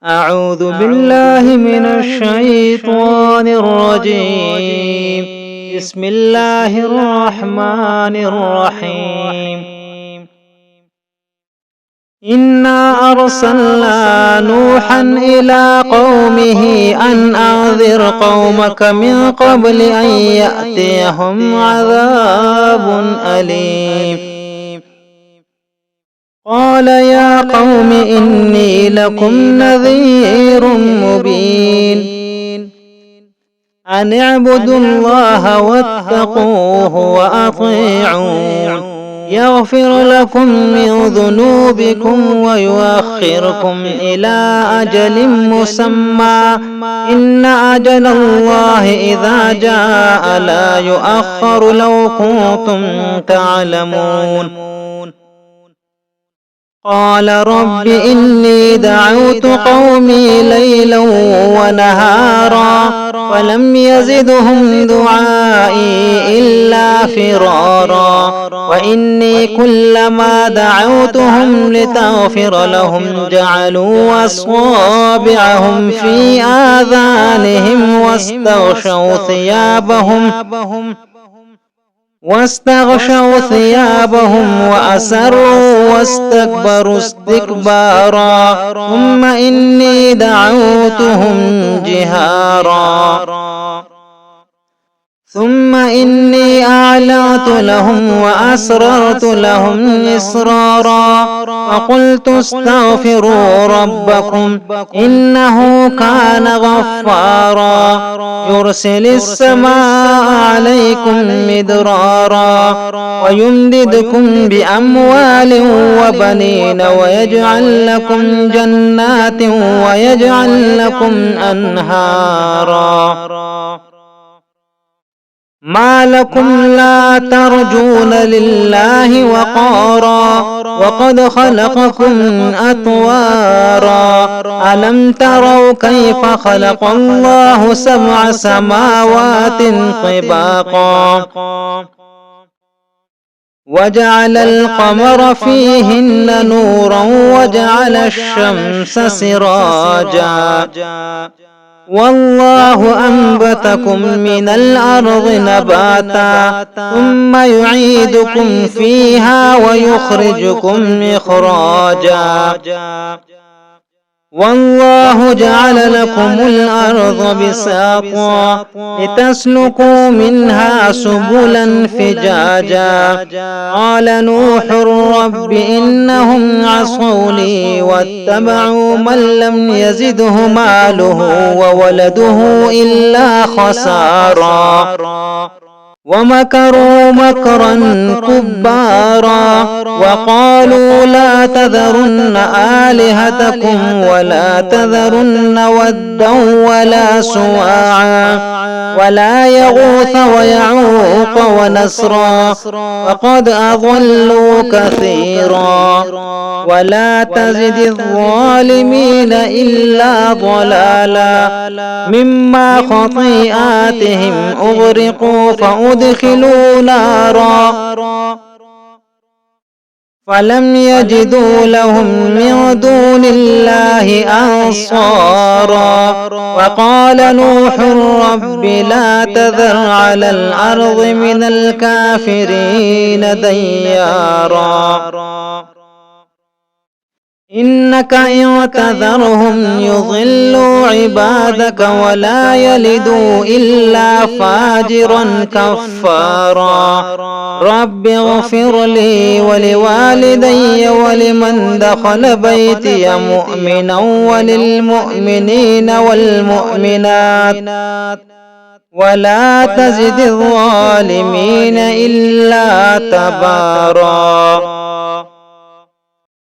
أعوذ بالله من الشيطان الرجيم. بسم الله الرحمن الرحيم. إنا أرسلنا نوحا إلى قومه أن أنذر قومك من قبل أن يأتيهم عذاب أليم. قال يا قوم إني لكم نذير مبين أن اعبدوا الله واتقوه وأطيعون يغفر لكم من ذنوبكم ويؤخركم إلى أجل مسمى إن أجل الله إذا جاء لا يؤخر لو كنتم تعلمون. قال رب إني دعوت قومي ليلا ونهارا ولم يزدهم دعائي إلا فرارا وإني كلما دعوتهم لتغفر لهم جعلوا أصابعهم في آذانهم واستغشوا ثيابهم وأسروا واستكبروا استكبارا ثم إني دعوتهم جهارا ثم إني أعلنت لهم وأسررت لهم إسرارا وقلت استغفروا ربكم إنه كان غفارا يرسل السماء عليكم مدرارا ويمددكم بأموال وبنين ويجعل لكم جنات ويجعل لكم أنهارا ما لكم لا ترجون لله وقارا وقد خلقكم أطوارا ألم تروا كيف خلق الله 7 سماوات طباقا وجعل القمر فيهن نورا وجعل الشمس سراجا والله أنبتكم من الأرض نباتا ثم يعيدكم فيها ويخرجكم إخراجا والله جعل لكم الأرض بساطا لتسلكوا منها سبلا فجاجا قال نوح رب إنهم عصوني واتبعوا من لم يزده ماله وولده إلا خسارا ومكروا مكرا كبارا وقالوا لا تذرن آلهتكم ولا تذرن ودا ولا سواعا ولا يغوث ويعوق ونسرا وقد أضلوا كثيرا ولا تزد الظالمين إلا ضلالا مما خطيئاتهم أغرقوا فأدخلوا نارا فلم يجدوا لهم من دون الله أنصارا وقال نوح رب لا تذر على الأرض من الكافرين ديارا إنك إن تذرهم يضلوا عبادك ولا يلدوا إلا فاجرا كفارا رب اغفر لي ولوالدي ولمن دخل بيتي مؤمنا وللمؤمنين والمؤمنات ولا تزد الظالمين إلا تبارا.